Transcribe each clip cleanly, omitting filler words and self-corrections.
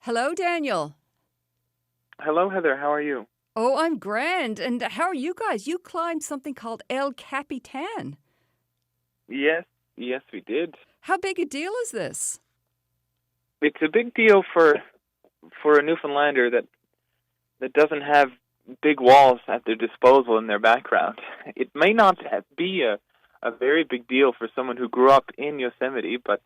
Hello, Daniel. Hello, Heather. How are you? Oh, I'm grand. And how are you guys? You climbed something called El Capitan. Yes, yes, we did. How big a deal is this? It's a big deal for a Newfoundlander that doesn't have big walls at their disposal in their background. It may not be a very big deal for someone who grew up in Yosemite, but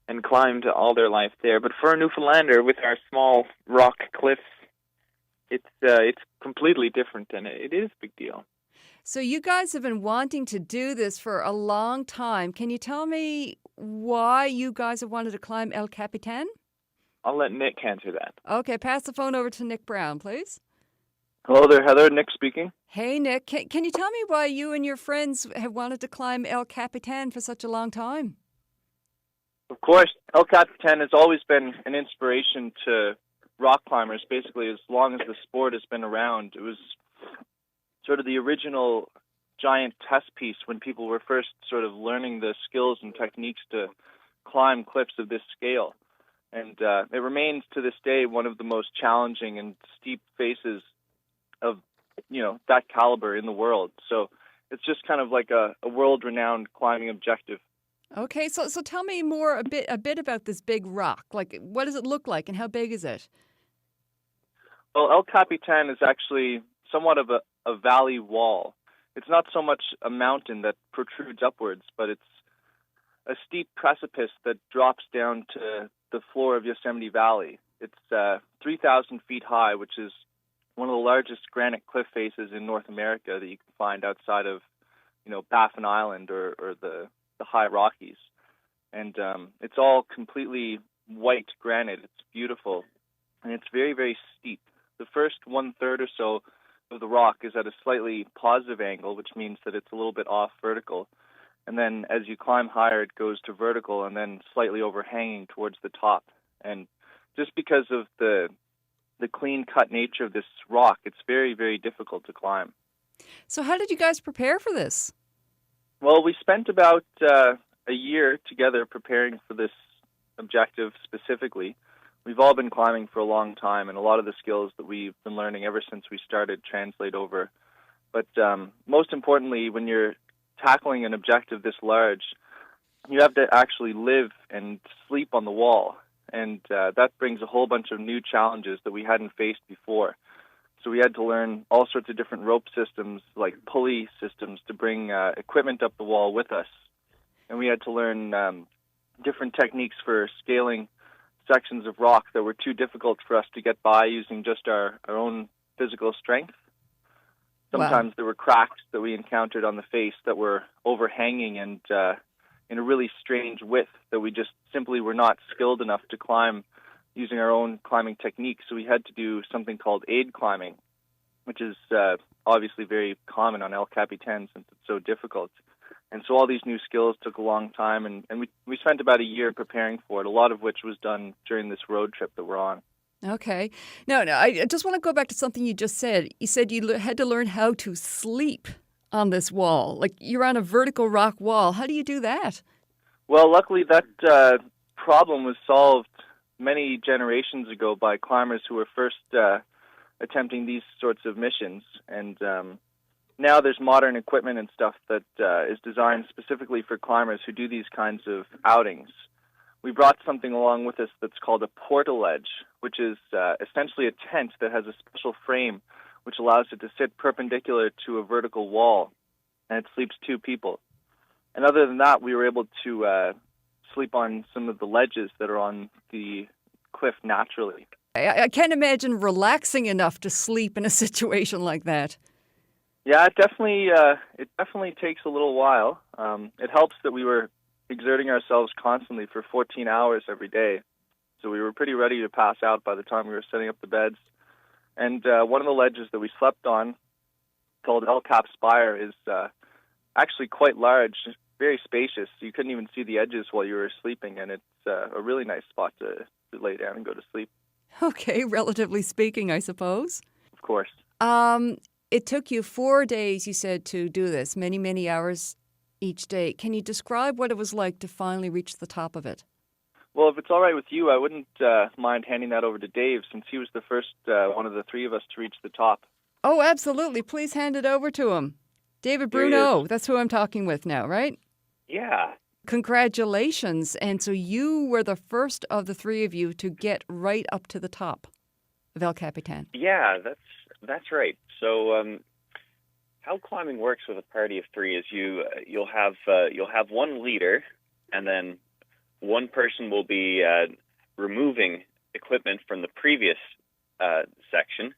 and climbed all their life there. But for a Newfoundlander with our small rock cliffs, it's completely different, and it is a big deal. So, you guys have been wanting to do this for a long time. Can you tell me why you guys have wanted to climb El Capitan? I'll let Nick answer that. Okay, pass the phone over to Nick Brown, please. Hello there, Heather. Nick speaking. Hey, Nick, can you tell me why you and your friends have wanted to climb El Capitan for such a long time? Of course, El Capitan has always been an inspiration to rock climbers, basically, as long as the sport has been around. It was sort of the original giant test piece when people were first sort of learning the skills and techniques to climb cliffs of this scale. And it remains to this day one of the most challenging and steep faces of, that caliber in the world. So it's just kind of like a world-renowned climbing objective. Okay, so tell me more a bit about this big rock. Like, what does it look like, and how big is it? Well, El Capitan is actually somewhat of a valley wall. It's not so much a mountain that protrudes upwards, but it's a steep precipice that drops down to the floor of Yosemite Valley. It's 3,000 feet high, which is one of the largest granite cliff faces in North America that you can find outside of, Baffin Island or the High Rockies. And it's all completely white granite. It's beautiful, and it's very, very steep. The first one-third or so of the rock is at a slightly positive angle, which means that it's a little bit off vertical. And then as you climb higher, it goes to vertical and then slightly overhanging towards the top. And just because of the clean-cut nature of this rock, it's very, very difficult to climb. So, how did you guys prepare for this? Well, we spent about a year together preparing for this objective specifically. We've all been climbing for a long time, and a lot of the skills that we've been learning ever since we started translate over. But most importantly, when you're tackling an objective this large, you have to actually live and sleep on the wall. And that brings a whole bunch of new challenges that we hadn't faced before. So we had to learn all sorts of different rope systems, like pulley systems, to bring equipment up the wall with us. And we had to learn different techniques for scaling sections of rock that were too difficult for us to get by using just our own physical strength. Sometimes there were cracks that we encountered on the face that were overhanging and in a really strange width that we just simply were not skilled enough to climb using our own climbing techniques. So we had to do something called aid climbing, which is obviously very common on El Capitan since it's so difficult. And so all these new skills took a long time, and we spent about a year preparing for it, a lot of which was done during this road trip that we're on. Okay. No, I just want to go back to something you just said. You said you had to learn how to sleep on this wall. Like, you're on a vertical rock wall. How do you do that? Well, luckily that problem was solved many generations ago by climbers who were first attempting these sorts of missions. And now there's modern equipment and stuff that is designed specifically for climbers who do these kinds of outings. We brought something along with us that's called a portaledge, which is essentially a tent that has a special frame which allows it to sit perpendicular to a vertical wall, and it sleeps two people. And other than that, we were able to sleep on some of the ledges that are on the cliff naturally. I can't imagine relaxing enough to sleep in a situation like that. Yeah, it definitely takes a little while. It helps that we were exerting ourselves constantly for 14 hours every day. So we were pretty ready to pass out by the time we were setting up the beds. And one of the ledges that we slept on, called El Cap Spire, is actually quite large, very spacious. You couldn't even see the edges while you were sleeping, and it's a really nice spot to lay down and go to sleep. Okay, relatively speaking, I suppose. Of course. It took you 4 days, you said, to do this, many, many hours each day. Can you describe what it was like to finally reach the top of it? Well, if it's all right with you, I wouldn't mind handing that over to Dave, since he was the first one of the three of us to reach the top. Oh, absolutely. Please hand it over to him. David Here he Bruno, that's who I'm talking with now, right? Yeah. Congratulations. And so you were the first of the three of you to get right up to the top of El Capitan. Yeah, that's right. So how climbing works with a party of three is you'll have one leader, and then one person will be removing equipment from the previous section,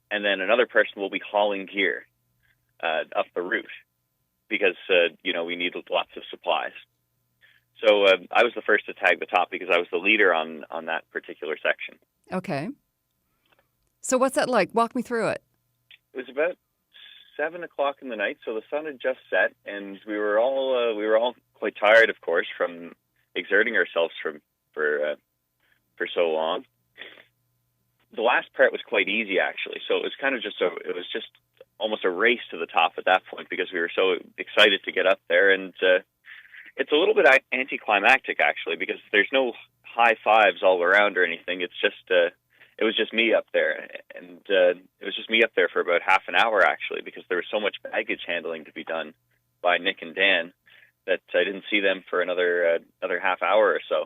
and then another person will be hauling gear up the route because we need lots of supplies. So I was the first to tag the top because I was the leader on that particular section. Okay. So what's that like? Walk me through it. It was about 7 o'clock in the night, so the sun had just set, and we were all quite tired, of course, from exerting ourselves for so long. The last part was quite easy, actually. So it was kind of just almost a race to the top at that point because we were so excited to get up there, and it's a little bit anticlimactic, actually, because there's no high fives all around or anything. It's just it was just me up there, and it was just me up there for about half an hour, actually, because there was so much baggage handling to be done by Nick and Dan that I didn't see them for another half hour or so.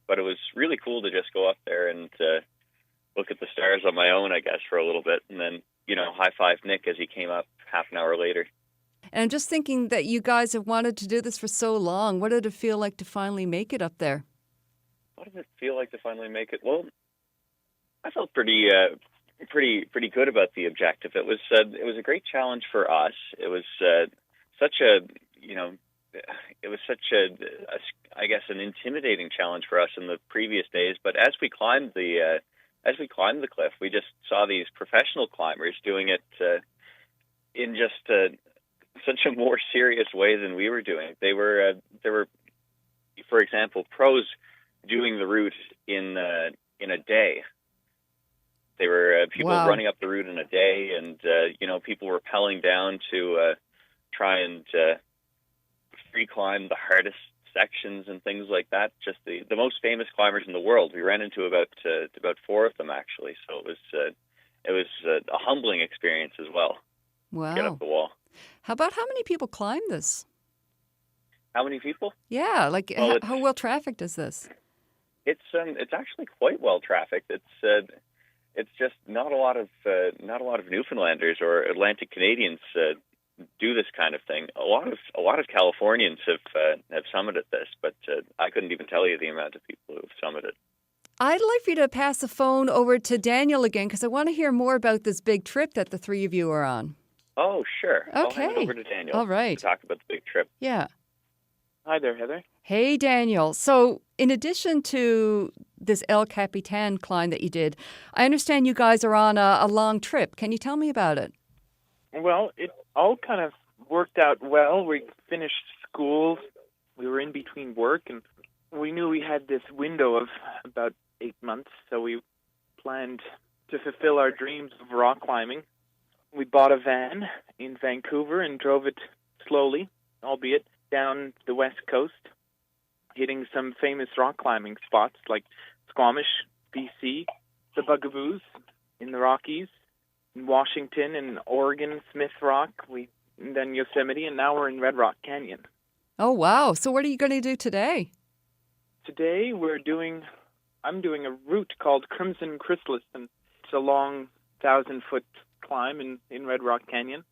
But it was really cool to just go up there and look at the stars on my own, I guess, for a little bit, and then high five Nick as he came up half an hour later. And I'm just thinking that you guys have wanted to do this for so long. What did it feel like to finally make it up there? What did it feel like to finally make it? Well, I felt pretty good about the objective. It was a great challenge for us. It was such a I guess an intimidating challenge for us in the previous days. But as we climbed the cliff, we just saw these professional climbers doing it in just such a more serious way than we were doing. They were, for example, pros doing the route in a day. They were people Wow. running up the route in a day, and people were rappelling down to try and free climb the hardest sections and things like that. Just the most famous climbers in the world. We ran into about four of them, actually. So it was a humbling experience as well. Wow. Get up the wall. How about how many people climb this? How many people? Yeah, like Well, how well trafficked is this? It's actually quite well trafficked. It's just not a lot of Newfoundlanders or Atlantic Canadians do this kind of thing. A lot of Californians have summited this, but I couldn't even tell you the amount of people who have summited. I'd like for you to pass the phone over to Daniel again because I want to hear more about this big trip that the three of you are on. Oh, sure. I'll hand it Okay. over to Daniel. All right. To talk about the big trip. Yeah. Hi there, Heather. Hey, Daniel. So in addition to this El Capitan climb that you did, I understand you guys are on a long trip. Can you tell me about it? Well, it all kind of worked out well. We finished school. We were in between work, and we knew we had this window of about 8 months, so we planned to fulfill our dreams of rock climbing. We bought a van in Vancouver and drove it slowly, albeit down the west coast, hitting some famous rock climbing spots like Squamish, BC, the Bugaboos in the Rockies, in Washington and Oregon, Smith Rock, and then Yosemite, and now we're in Red Rock Canyon. Oh, wow. So what are you going to do today? Today I'm doing a route called Crimson Chrysalis, and it's a long 1,000-foot climb in Red Rock Canyon.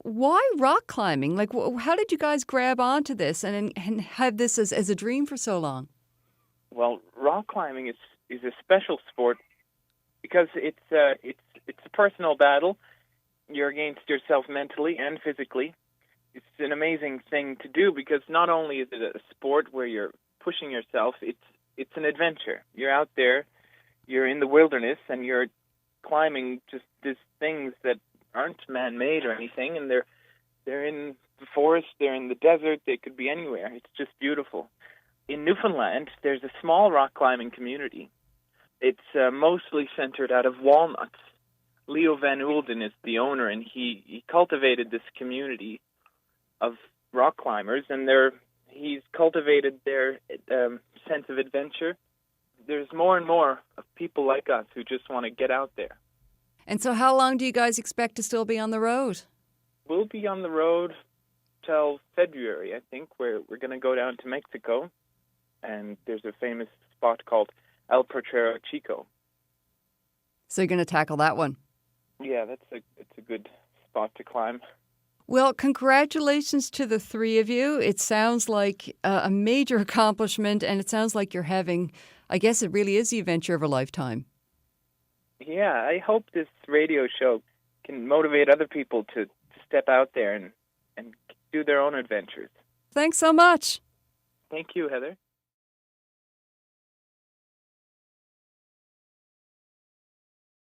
Why rock climbing? Like, how did you guys grab onto this and have this as a dream for so long? Well, rock climbing is a special sport because it's a personal battle. You're against yourself mentally and physically. It's an amazing thing to do because not only is it a sport where you're pushing yourself, it's an adventure. You're out there, you're in the wilderness, and you're climbing just these things that aren't man-made or anything, and they're in the forest, they're in the desert, they could be anywhere. It's just beautiful. In Newfoundland, there's a small rock climbing community. It's mostly centered out of Walnuts. Leo Van Oulden is the owner, and he cultivated this community of rock climbers, and he's cultivated their sense of adventure. There's more and more of people like us who just want to get out there. And so how long do you guys expect to still be on the road? We'll be on the road till February, I think, where we're going to go down to Mexico, and there's a famous spot called El Potrero Chico. So you're going to tackle that one. Yeah, it's a good spot to climb. Well, congratulations to the three of you. It sounds like a major accomplishment, and it sounds like you're having, I guess it really is the adventure of a lifetime. Yeah, I hope this radio show can motivate other people to step out there and do their own adventures. Thanks so much. Thank you, Heather.